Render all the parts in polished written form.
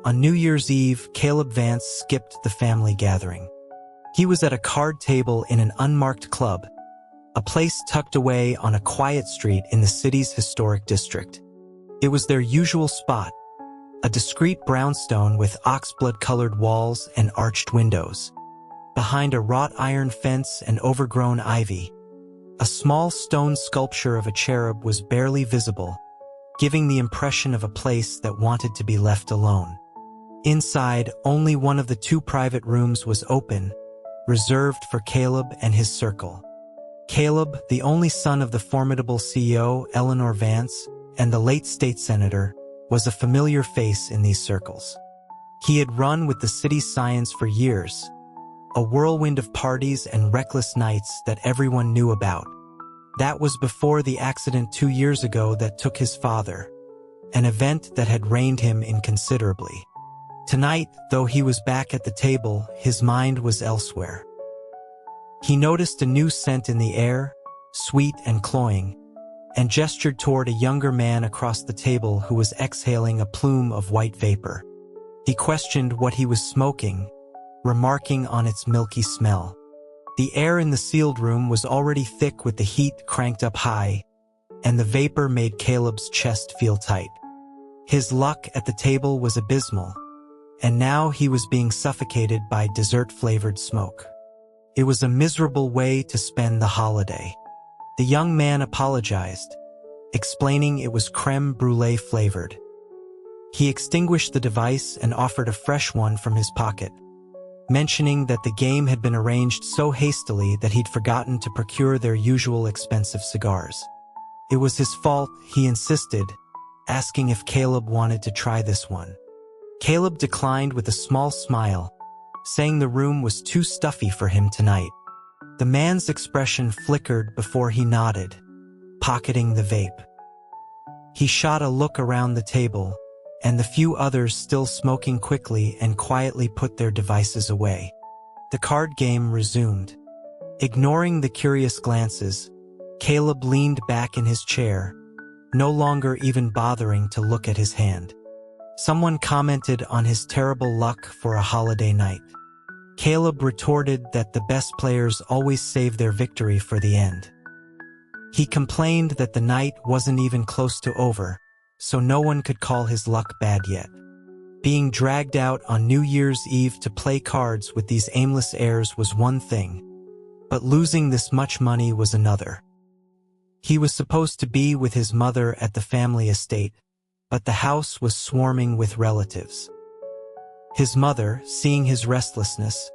On New Year's Eve, Caleb Vance skipped the family gathering. He was at a card table in an unmarked club, a place tucked away on a quiet street in the city's historic district. It was their usual spot, a discreet brownstone with oxblood-colored walls and arched windows. Behind a wrought iron fence and overgrown ivy, a small stone sculpture of a cherub was barely visible, giving the impression of a place that wanted to be left alone. Inside, only one of the two private rooms was open, reserved for Caleb and his circle. Caleb, the only son of the formidable CEO, Eleanor Vance, and the late state senator, was a familiar face in these circles. He had run with the city's science for years, a whirlwind of parties and reckless nights that everyone knew about. That was before the accident 2 years ago that took his father, an event that had reined him in considerably. Tonight, though he was back at the table, his mind was elsewhere. He noticed a new scent in the air, sweet and cloying, and gestured toward a younger man across the table who was exhaling a plume of white vapor. He questioned what he was smoking, remarking on its milky smell. The air in the sealed room was already thick with the heat cranked up high, and the vapor made Caleb's chest feel tight. His luck at the table was abysmal, and now he was being suffocated by dessert-flavored smoke. It was a miserable way to spend the holiday. The young man apologized, explaining it was crème brûlée flavored. He extinguished the device and offered a fresh one from his pocket, mentioning that the game had been arranged so hastily that he'd forgotten to procure their usual expensive cigars. It was his fault, he insisted, asking if Caleb wanted to try this one. Caleb declined with a small smile, saying the room was too stuffy for him tonight. The man's expression flickered before he nodded, pocketing the vape. He shot a look around the table, and the few others still smoking quickly and quietly put their devices away. The card game resumed. Ignoring the curious glances, Caleb leaned back in his chair, no longer even bothering to look at his hand. Someone commented on his terrible luck for a holiday night. Caleb retorted that the best players always save their victory for the end. He complained that the night wasn't even close to over, so no one could call his luck bad yet. Being dragged out on New Year's Eve to play cards with these aimless heirs was one thing, but losing this much money was another. He was supposed to be with his mother at the family estate, but the house was swarming with relatives. His mother, seeing his restlessness,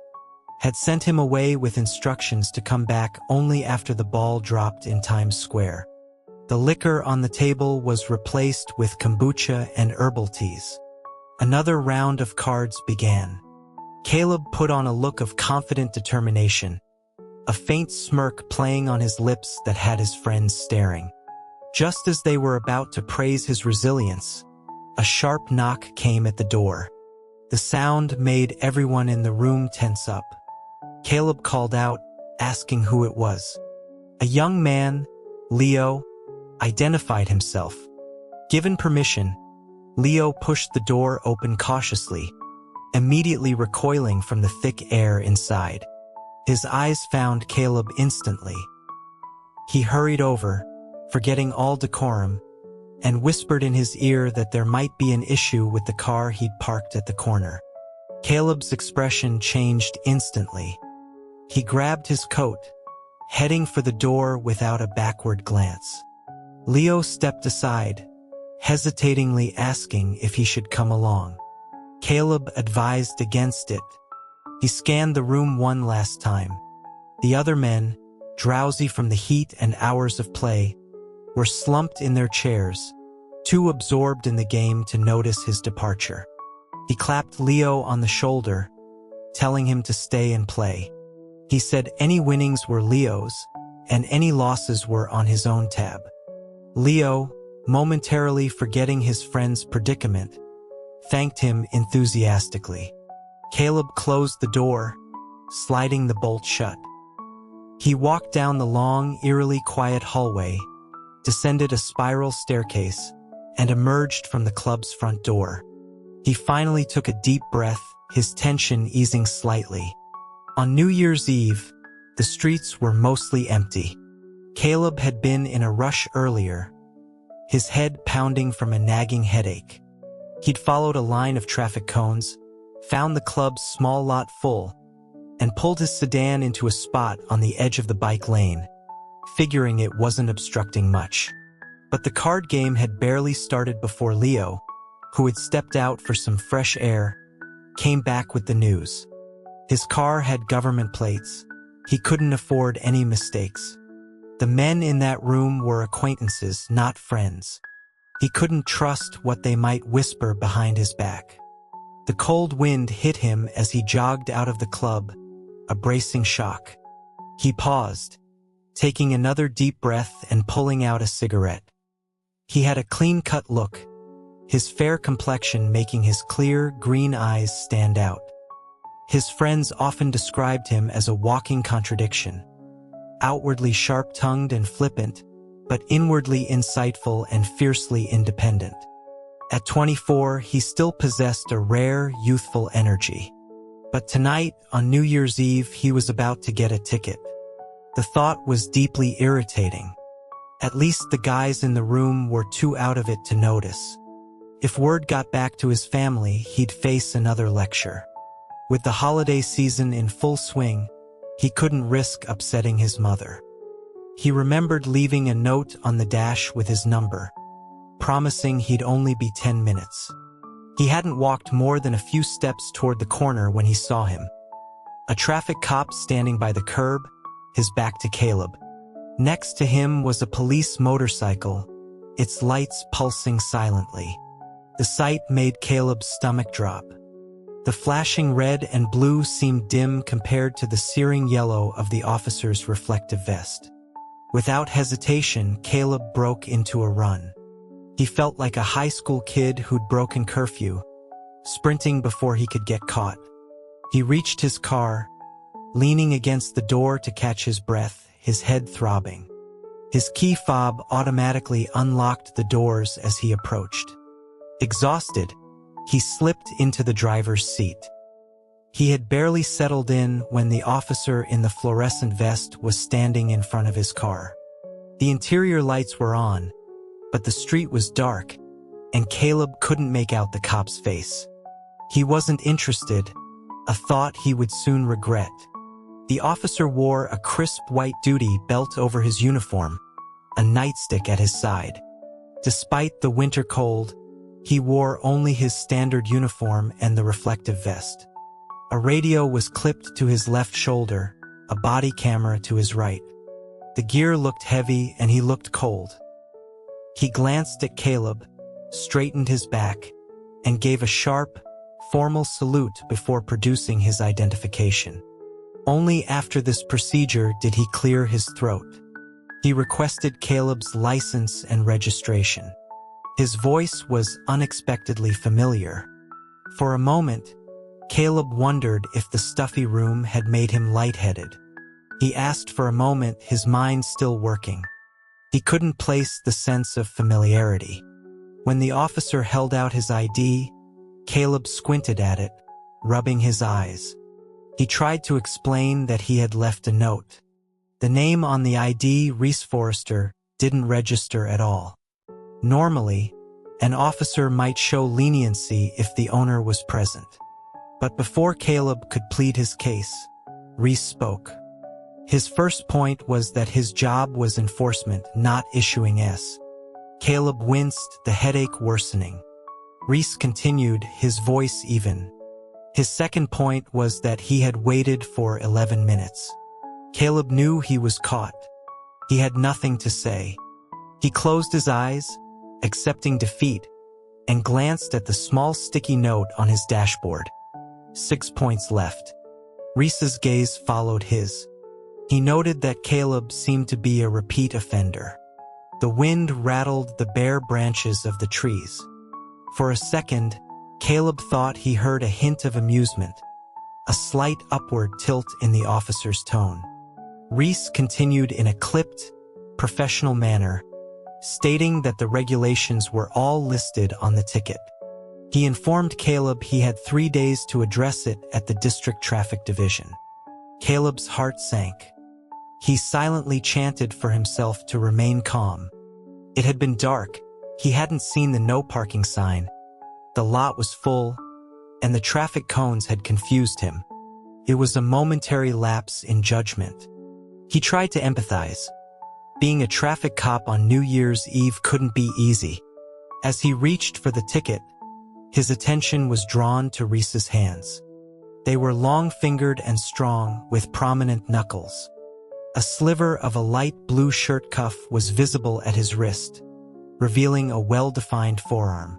had sent him away with instructions to come back only after the ball dropped in Times Square. The liquor on the table was replaced with kombucha and herbal teas. Another round of cards began. Caleb put on a look of confident determination, a faint smirk playing on his lips that had his friends staring. Just as they were about to praise his resilience, a sharp knock came at the door. The sound made everyone in the room tense up. Caleb called out, asking who it was. A young man, Leo, identified himself. Given permission, Leo pushed the door open cautiously, immediately recoiling from the thick air inside. His eyes found Caleb instantly. He hurried over, forgetting all decorum, and whispered in his ear that there might be an issue with the car he'd parked at the corner. Caleb's expression changed instantly. He grabbed his coat, heading for the door without a backward glance. Leo stepped aside, hesitatingly asking if he should come along. Caleb advised against it. He scanned the room one last time. The other men, drowsy from the heat and hours of play, were slumped in their chairs, too absorbed in the game to notice his departure. He clapped Leo on the shoulder, telling him to stay and play. He said any winnings were Leo's, and any losses were on his own tab. Leo, momentarily forgetting his friend's predicament, thanked him enthusiastically. Caleb closed the door, sliding the bolt shut. He walked down the long, eerily quiet hallway, descended a spiral staircase, and emerged from the club's front door. He finally took a deep breath, his tension easing slightly. On New Year's Eve, the streets were mostly empty. Caleb had been in a rush earlier, his head pounding from a nagging headache. He'd followed a line of traffic cones, found the club's small lot full, and pulled his sedan into a spot on the edge of the bike lane, figuring it wasn't obstructing much. But the card game had barely started before Leo, who had stepped out for some fresh air, came back with the news. His car had government plates. He couldn't afford any mistakes. The men in that room were acquaintances, not friends. He couldn't trust what they might whisper behind his back. The cold wind hit him as he jogged out of the club, a bracing shock. He paused, taking another deep breath and pulling out a cigarette. He had a clean-cut look, his fair complexion making his clear, green eyes stand out. His friends often described him as a walking contradiction, outwardly sharp-tongued and flippant, but inwardly insightful and fiercely independent. At 24, he still possessed a rare, youthful energy. But tonight, on New Year's Eve, he was about to get a ticket. The thought was deeply irritating. At least the guys in the room were too out of it to notice. If word got back to his family, he'd face another lecture. With the holiday season in full swing, he couldn't risk upsetting his mother. He remembered leaving a note on the dash with his number, promising he'd only be 10 minutes. He hadn't walked more than a few steps toward the corner when he saw him. A traffic cop standing by the curb, his back to Caleb. Next to him was a police motorcycle, its lights pulsing silently. The sight made Caleb's stomach drop. The flashing red and blue seemed dim compared to the searing yellow of the officer's reflective vest. Without hesitation, Caleb broke into a run. He felt like a high school kid who'd broken curfew, sprinting before he could get caught. He reached his car, leaning against the door to catch his breath, his head throbbing. His key fob automatically unlocked the doors as he approached. Exhausted, he slipped into the driver's seat. He had barely settled in when the officer in the fluorescent vest was standing in front of his car. The interior lights were on, but the street was dark, and Caleb couldn't make out the cop's face. He wasn't interested, a thought he would soon regret. The officer wore a crisp white duty belt over his uniform, a nightstick at his side. Despite the winter cold, he wore only his standard uniform and the reflective vest. A radio was clipped to his left shoulder, a body camera to his right. The gear looked heavy and he looked cold. He glanced at Caleb, straightened his back, and gave a sharp, formal salute before producing his identification. Only after this procedure did he clear his throat. He requested Caleb's license and registration. His voice was unexpectedly familiar. For a moment, Caleb wondered if the stuffy room had made him lightheaded. He asked for a moment, his mind still working. He couldn't place the sense of familiarity. When the officer held out his ID, Caleb squinted at it, rubbing his eyes. He tried to explain that he had left a note. The name on the ID, Reese Forrester, didn't register at all. Normally, an officer might show leniency if the owner was present. But before Caleb could plead his case, Reese spoke. His first point was that his job was enforcement, not issuing S. Caleb winced, the headache worsening. Reese continued, his voice even. His second point was that he had waited for 11 minutes. Caleb knew he was caught. He had nothing to say. He closed his eyes, accepting defeat, and glanced at the small sticky note on his dashboard. 6 points left. Reese's gaze followed his. He noted that Caleb seemed to be a repeat offender. The wind rattled the bare branches of the trees. For a second, Caleb thought he heard a hint of amusement, a slight upward tilt in the officer's tone. Reese continued in a clipped, professional manner, stating that the regulations were all listed on the ticket. He informed Caleb he had 3 days to address it at the district traffic division. Caleb's heart sank. He silently chanted for himself to remain calm. It had been dark. He hadn't seen the no parking sign. The lot was full, and the traffic cones had confused him. It was a momentary lapse in judgment. He tried to empathize. Being a traffic cop on New Year's Eve couldn't be easy. As he reached for the ticket, his attention was drawn to Reese's hands. They were long-fingered and strong, with prominent knuckles. A sliver of a light blue shirt cuff was visible at his wrist, revealing a well-defined forearm.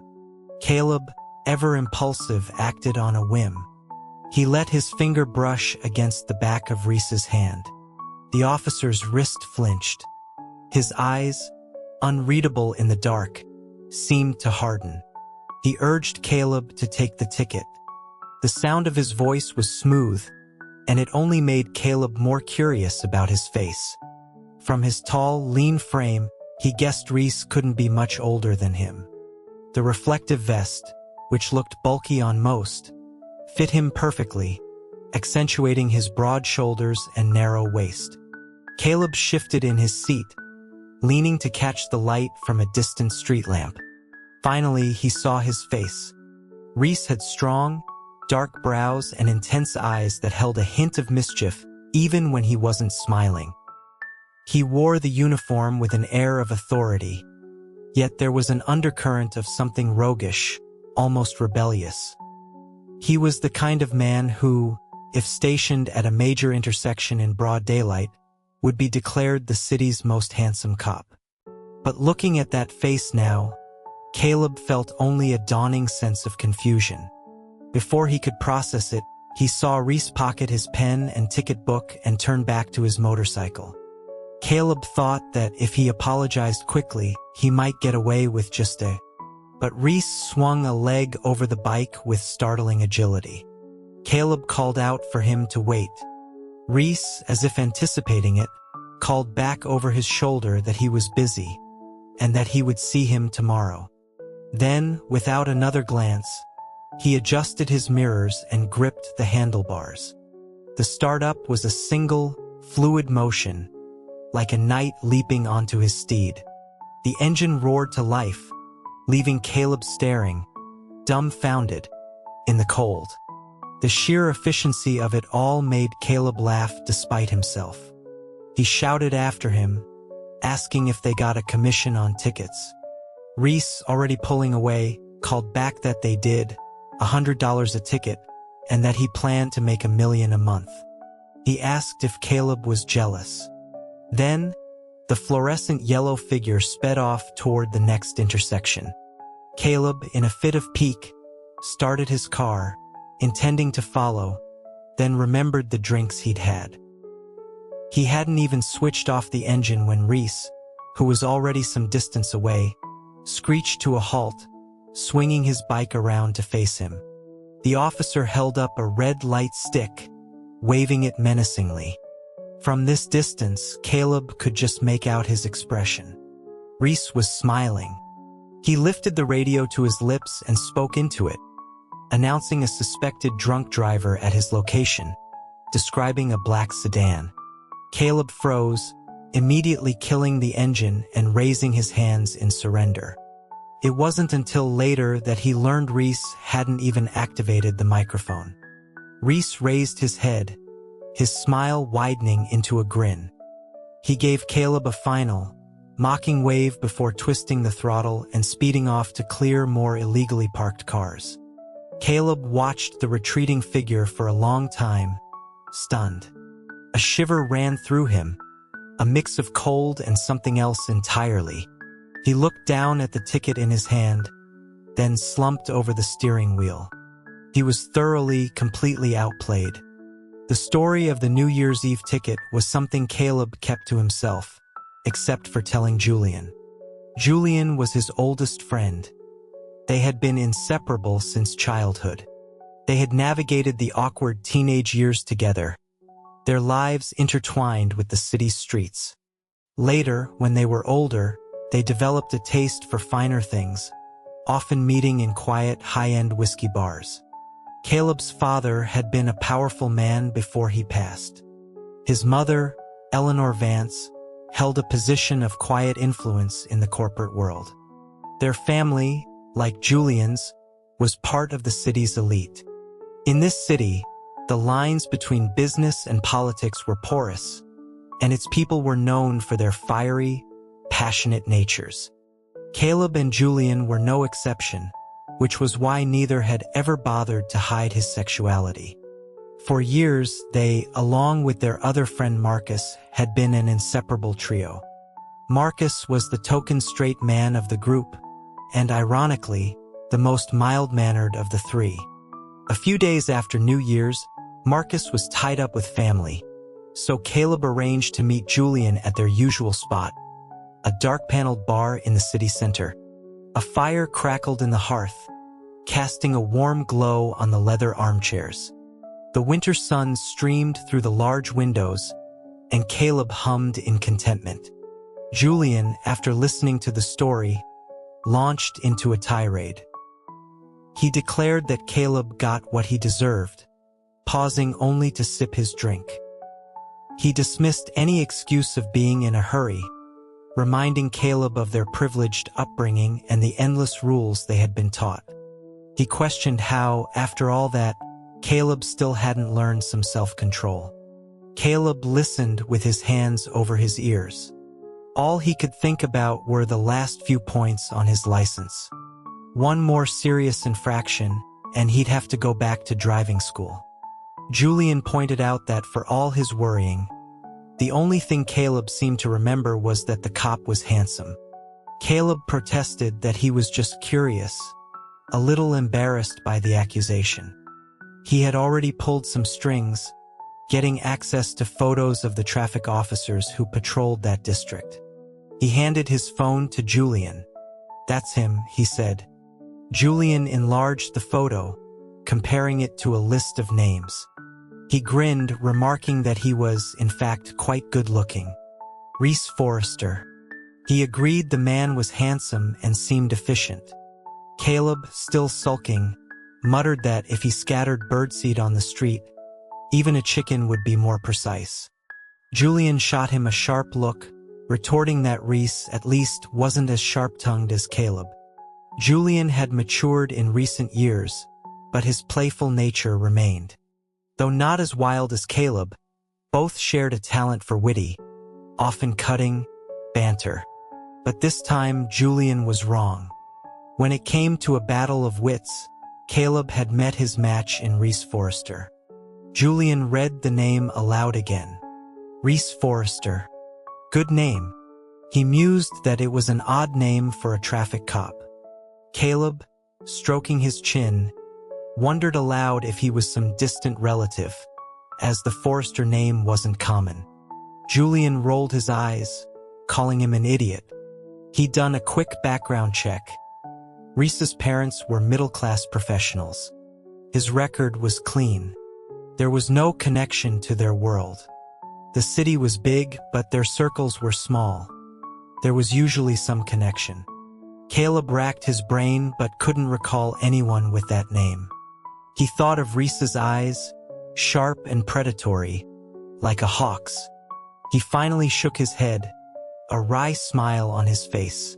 Caleb, ever impulsive, acted on a whim. He let his finger brush against the back of Reese's hand. The officer's wrist flinched. His eyes, unreadable in the dark, seemed to harden. He urged Caleb to take the ticket. The sound of his voice was smooth, and it only made Caleb more curious about his face. From his tall, lean frame, he guessed Reese couldn't be much older than him. The reflective vest, which looked bulky on most, fit him perfectly, accentuating his broad shoulders and narrow waist. Caleb shifted in his seat, leaning to catch the light from a distant street lamp. Finally, he saw his face. Reese had strong, dark brows and intense eyes that held a hint of mischief even when he wasn't smiling. He wore the uniform with an air of authority, yet there was an undercurrent of something roguish, almost rebellious. He was the kind of man who, if stationed at a major intersection in broad daylight, would be declared the city's most handsome cop. But looking at that face now, Caleb felt only a dawning sense of confusion. Before he could process it, he saw Reese pocket his pen and ticket book and turn back to his motorcycle. Caleb thought that if he apologized quickly, he might get away with just a... But Reese swung a leg over the bike with startling agility. Caleb called out for him to wait. Reese, as if anticipating it, called back over his shoulder that he was busy and that he would see him tomorrow. Then, without another glance, he adjusted his mirrors and gripped the handlebars. The startup was a single, fluid motion, like a knight leaping onto his steed. The engine roared to life, leaving Caleb staring, dumbfounded, in the cold. The sheer efficiency of it all made Caleb laugh despite himself. He shouted after him, asking if they got a commission on tickets. Reese, already pulling away, called back that they did, $100 a ticket, and that he planned to make $1 million a month. He asked if Caleb was jealous. Then, the fluorescent yellow figure sped off toward the next intersection. Caleb, in a fit of pique, started his car, intending to follow, then remembered the drinks he'd had. He hadn't even switched off the engine when Reese, who was already some distance away, screeched to a halt, swinging his bike around to face him. The officer held up a red light stick, waving it menacingly. From this distance, Caleb could just make out his expression. Reese was smiling. He lifted the radio to his lips and spoke into it, announcing a suspected drunk driver at his location, describing a black sedan. Caleb froze, immediately killing the engine and raising his hands in surrender. It wasn't until later that he learned Reese hadn't even activated the microphone. Reese raised his head, his smile widening into a grin. He gave Caleb a final, mocking wave before twisting the throttle and speeding off to clear more illegally parked cars. Caleb watched the retreating figure for a long time, stunned. A shiver ran through him, a mix of cold and something else entirely. He looked down at the ticket in his hand, then slumped over the steering wheel. He was thoroughly, completely outplayed. The story of the New Year's Eve ticket was something Caleb kept to himself, except for telling Julian. Julian was his oldest friend. They had been inseparable since childhood. They had navigated the awkward teenage years together, their lives intertwined with the city's streets. Later, when they were older, they developed a taste for finer things, often meeting in quiet, high-end whiskey bars. Caleb's father had been a powerful man before he passed. His mother, Eleanor Vance, held a position of quiet influence in the corporate world. Their family, like Julian's, was part of the city's elite. In this city, the lines between business and politics were porous, and its people were known for their fiery, passionate natures. Caleb and Julian were no exception, which was why neither had ever bothered to hide his sexuality. For years, they, along with their other friend Marcus, had been an inseparable trio. Marcus was the token straight man of the group, and ironically, the most mild-mannered of the three. A few days after New Year's, Marcus was tied up with family, so Caleb arranged to meet Julian at their usual spot, a dark-paneled bar in the city center. A fire crackled in the hearth, casting a warm glow on the leather armchairs. The winter sun streamed through the large windows, and Caleb hummed in contentment. Julian, after listening to the story, launched into a tirade. He declared that Caleb got what he deserved, pausing only to sip his drink. He dismissed any excuse of being in a hurry, reminding Caleb of their privileged upbringing and the endless rules they had been taught. He questioned how, after all that, Caleb still hadn't learned some self-control. Caleb listened with his hands over his ears. All he could think about were the last few points on his license. One more serious infraction, and he'd have to go back to driving school. Julian pointed out that for all his worrying, the only thing Caleb seemed to remember was that the cop was handsome. Caleb protested that he was just curious, a little embarrassed by the accusation. He had already pulled some strings, getting access to photos of the traffic officers who patrolled that district. He handed his phone to Julian. "That's him," he said. Julian enlarged the photo, comparing it to a list of names. He grinned, remarking that he was, in fact, quite good-looking. Reese Forrester. He agreed the man was handsome and seemed efficient. Caleb, still sulking, muttered that if he scattered birdseed on the street, even a chicken would be more precise. Julian shot him a sharp look, retorting that Reese, at least, wasn't as sharp-tongued as Caleb. Julian had matured in recent years, but his playful nature remained. Though not as wild as Caleb, both shared a talent for witty, often cutting, banter. But this time, Julian was wrong. When it came to a battle of wits, Caleb had met his match in Reese Forrester. Julian read the name aloud again. Reese Forrester. Good name. He mused that it was an odd name for a traffic cop. Caleb, stroking his chin, wondered aloud if he was some distant relative, as the Forrester name wasn't common. Julian rolled his eyes, calling him an idiot. He'd done a quick background check. Reese's parents were middle-class professionals. His record was clean. There was no connection to their world. The city was big, but their circles were small. There was usually some connection. Caleb racked his brain but couldn't recall anyone with that name. He thought of Reese's eyes, sharp and predatory, like a hawk's. He finally shook his head, a wry smile on his face.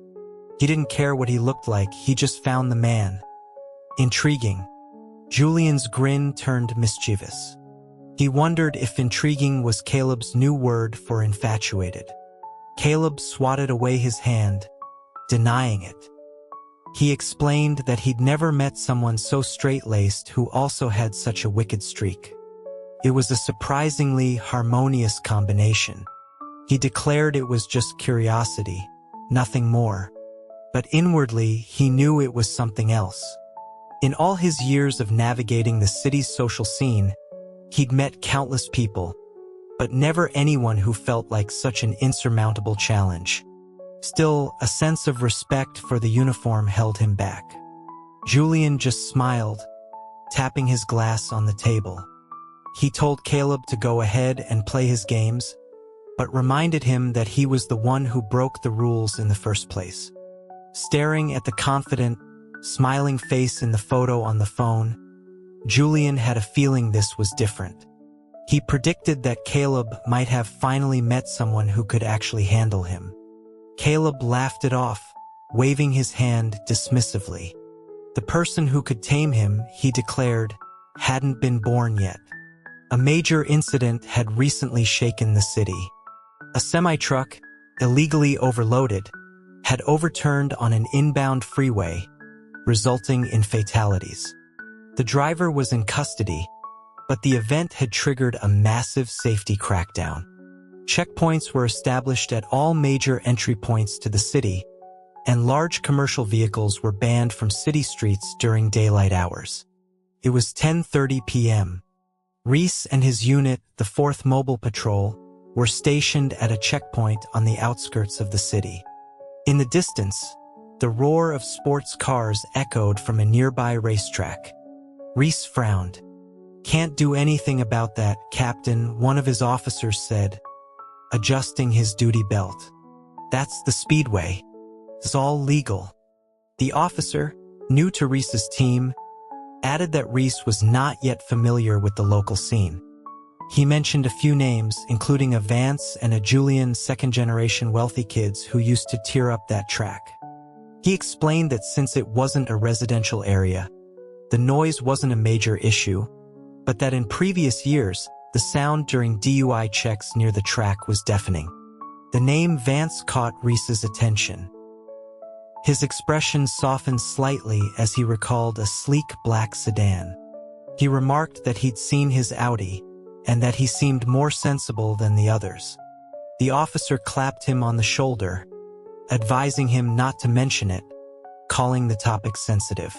He didn't care what he looked like, he just found the man. Intriguing. Julian's grin turned mischievous. He wondered if intriguing was Caleb's new word for infatuated. Caleb swatted away his hand, denying it. He explained that he'd never met someone so straight-laced who also had such a wicked streak. It was a surprisingly harmonious combination. He declared it was just curiosity, nothing more. But inwardly, he knew it was something else. In all his years of navigating the city's social scene, he'd met countless people, but never anyone who felt like such an insurmountable challenge. Still, a sense of respect for the uniform held him back. Julian just smiled, tapping his glass on the table. He told Caleb to go ahead and play his games, but reminded him that he was the one who broke the rules in the first place. Staring at the confident, smiling face in the photo on the phone, Julian had a feeling this was different. He predicted that Caleb might have finally met someone who could actually handle him. Caleb laughed it off, waving his hand dismissively. The person who could tame him, he declared, hadn't been born yet. A major incident had recently shaken the city. A semi-truck, illegally overloaded, had overturned on an inbound freeway, resulting in fatalities. The driver was in custody, but the event had triggered a massive safety crackdown. Checkpoints were established at all major entry points to the city, and large commercial vehicles were banned from city streets during daylight hours. It was 10:30 p.m. Reese and his unit, the 4th Mobile Patrol, were stationed at a checkpoint on the outskirts of the city. In the distance, the roar of sports cars echoed from a nearby racetrack. Reese frowned. "Can't do anything about that, Captain," one of his officers said, adjusting his duty belt. "That's the speedway. It's all legal." The officer, new to Reese's team, added that Reese was not yet familiar with the local scene. He mentioned a few names, including a Vance and a Julian, second-generation wealthy kids who used to tear up that track. He explained that since it wasn't a residential area, the noise wasn't a major issue, but that in previous years, the sound during DUI checks near the track was deafening. The name Vance caught Reese's attention. His expression softened slightly as he recalled a sleek black sedan. He remarked that he'd seen his Audi, and that he seemed more sensible than the others. The officer clapped him on the shoulder, advising him not to mention it, calling the topic sensitive.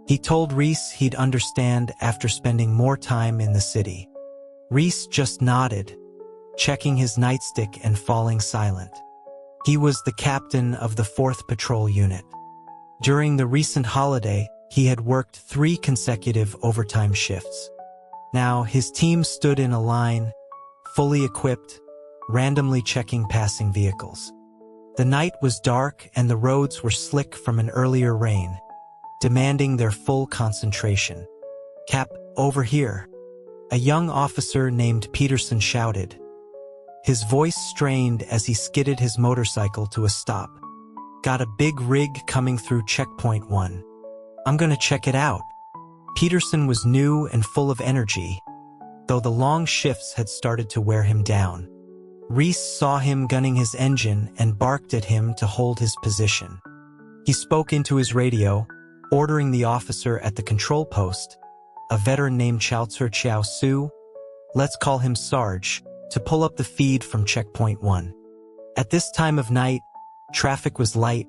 He told Reese he'd understand after spending more time in the city. Reese just nodded, checking his nightstick and falling silent. He was the captain of the 4th Patrol Unit. During the recent holiday, he had worked 3 consecutive overtime shifts. Now, his team stood in a line, fully equipped, randomly checking passing vehicles. The night was dark and the roads were slick from an earlier rain, demanding their full concentration. "Cap, over here," a young officer named Peterson shouted. His voice strained as he skidded his motorcycle to a stop. "Got a big rig coming through checkpoint 1. I'm gonna check it out." Peterson was new and full of energy, though the long shifts had started to wear him down. Reese saw him gunning his engine and barked at him to hold his position. He spoke into his radio, ordering the officer at the control post, a veteran named Chiao Su, let's call him Sarge, to pull up the feed from checkpoint 1. At this time of night, traffic was light,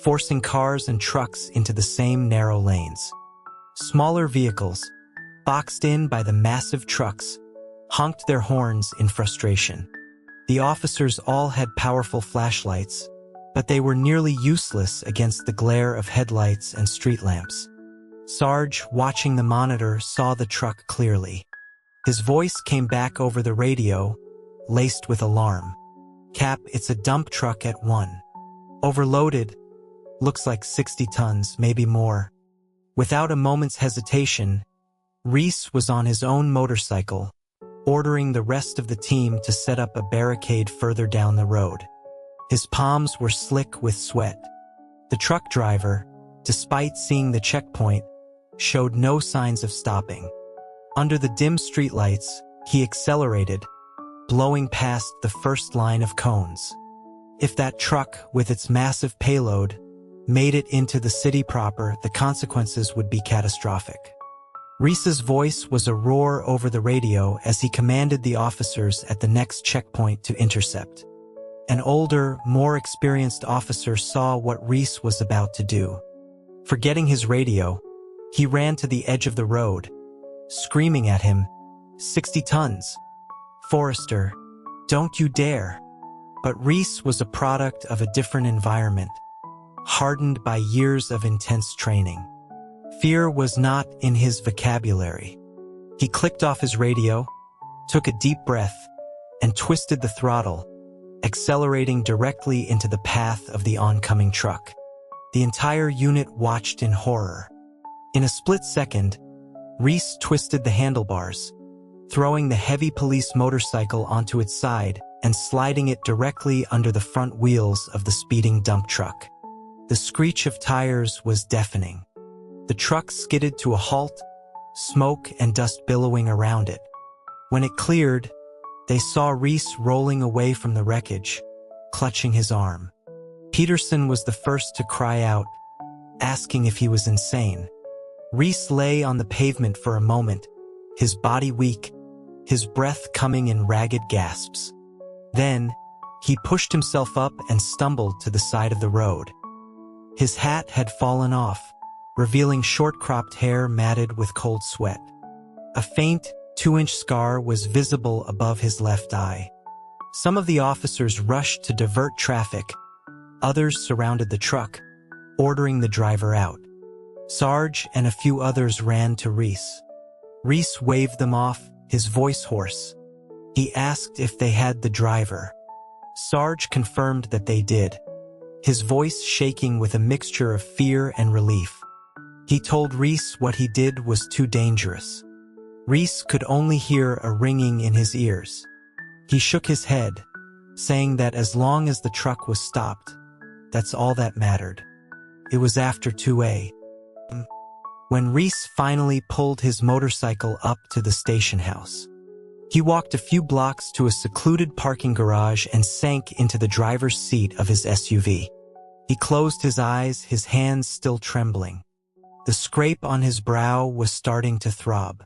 forcing cars and trucks into the same narrow lanes. Smaller vehicles, boxed in by the massive trucks, honked their horns in frustration. The officers all had powerful flashlights, but they were nearly useless against the glare of headlights and street lamps. Sarge, watching the monitor, saw the truck clearly. His voice came back over the radio, laced with alarm. "Cap, it's a dump truck at 1. Overloaded. Looks like 60 tons, maybe more." Without a moment's hesitation, Reese was on his own motorcycle, ordering the rest of the team to set up a barricade further down the road. His palms were slick with sweat. The truck driver, despite seeing the checkpoint, showed no signs of stopping. Under the dim streetlights, he accelerated, blowing past the first line of cones. If that truck, with its massive payload, made it into the city proper, the consequences would be catastrophic. Reese's voice was a roar over the radio as he commanded the officers at the next checkpoint to intercept. An older, more experienced officer saw what Reese was about to do. Forgetting his radio, he ran to the edge of the road, screaming at him, 60 tons. Forrester, don't you dare. But Reese was a product of a different environment, hardened by years of intense training. Fear was not in his vocabulary. He clicked off his radio, took a deep breath, and twisted the throttle, accelerating directly into the path of the oncoming truck. The entire unit watched in horror. In a split second, Reese twisted the handlebars, throwing the heavy police motorcycle onto its side and sliding it directly under the front wheels of the speeding dump truck. The screech of tires was deafening. The truck skidded to a halt, smoke and dust billowing around it. When it cleared, they saw Reese rolling away from the wreckage, clutching his arm. Peterson was the first to cry out, asking if he was insane. Reese lay on the pavement for a moment, his body weak, his breath coming in ragged gasps. Then, he pushed himself up and stumbled to the side of the road. His hat had fallen off, revealing short-cropped hair matted with cold sweat. A faint, 2-inch scar was visible above his left eye. Some of the officers rushed to divert traffic. Others surrounded the truck, ordering the driver out. Sarge and a few others ran to Reese. Reese waved them off, his voice hoarse. He asked if they had the driver. Sarge confirmed that they did, his voice shaking with a mixture of fear and relief. He told Reese what he did was too dangerous. Reese could only hear a ringing in his ears. He shook his head, saying that as long as the truck was stopped, that's all that mattered. It was after 2 a.m. when Reese finally pulled his motorcycle up to the station house. He walked a few blocks to a secluded parking garage and sank into the driver's seat of his SUV. He closed his eyes, his hands still trembling. The scrape on his brow was starting to throb.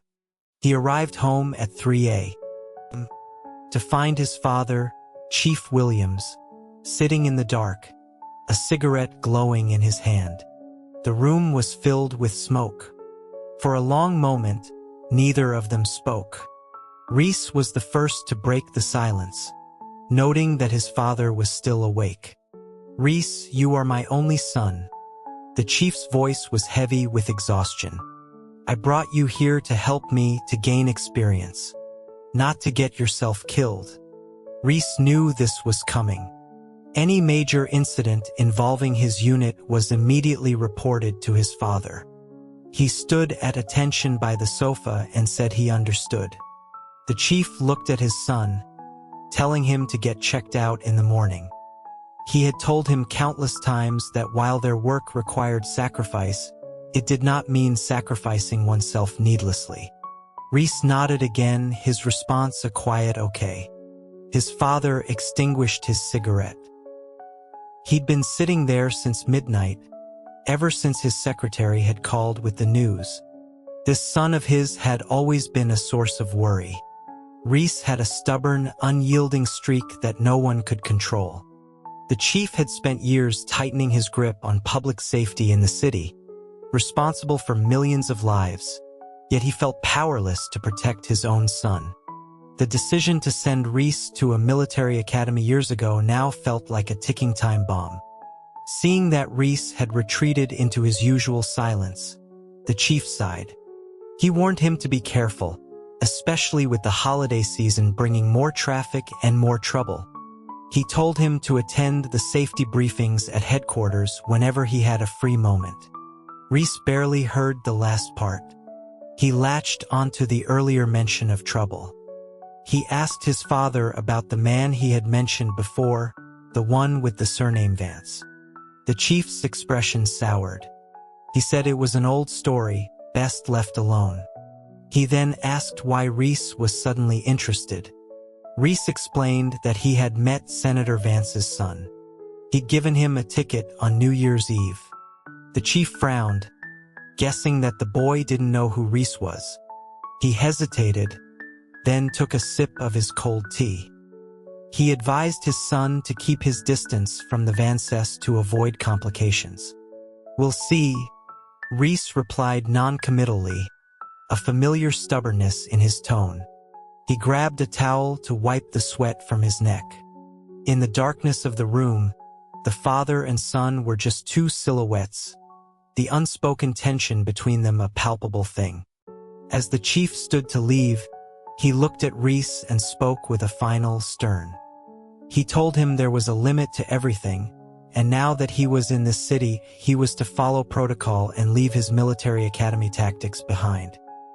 He arrived home at 3 a.m. to find his father, Chief Williams, sitting in the dark, a cigarette glowing in his hand. The room was filled with smoke. For a long moment, neither of them spoke. Reese was the first to break the silence, noting that his father was still awake. "Reese, you are my only son." The chief's voice was heavy with exhaustion. "I brought you here to help me to gain experience, not to get yourself killed." Reese knew this was coming. Any major incident involving his unit was immediately reported to his father. He stood at attention by the sofa and said he understood. The chief looked at his son, telling him to get checked out in the morning. He had told him countless times that while their work required sacrifice, it did not mean sacrificing oneself needlessly. Reese nodded again, his response a quiet okay. His father extinguished his cigarette. He'd been sitting there since midnight, ever since his secretary had called with the news. This son of his had always been a source of worry. Reese had a stubborn, unyielding streak that no one could control. The chief had spent years tightening his grip on public safety in the city, responsible for millions of lives, yet he felt powerless to protect his own son. The decision to send Reese to a military academy years ago now felt like a ticking time bomb. Seeing that Reese had retreated into his usual silence, the chief sighed. He warned him to be careful, especially with the holiday season bringing more traffic and more trouble. He told him to attend the safety briefings at headquarters whenever he had a free moment. Reese barely heard the last part. He latched onto the earlier mention of trouble. He asked his father about the man he had mentioned before, the one with the surname Vance. The chief's expression soured. He said it was an old story, best left alone. He then asked why Reese was suddenly interested. Reese explained that he had met Senator Vance's son. He'd given him a ticket on New Year's Eve. The chief frowned, guessing that the boy didn't know who Reese was. He hesitated, then took a sip of his cold tea. He advised his son to keep his distance from the Vances to avoid complications. "We'll see," Reese replied non-committally, a familiar stubbornness in his tone. He grabbed a towel to wipe the sweat from his neck. In the darkness of the room, the father and son were just two silhouettes, the unspoken tension between them a palpable thing. As the chief stood to leave, he looked at Reese and spoke with a final stern. He told him there was a limit to everything, and now that he was in this city, he was to follow protocol and leave his military academy tactics behind.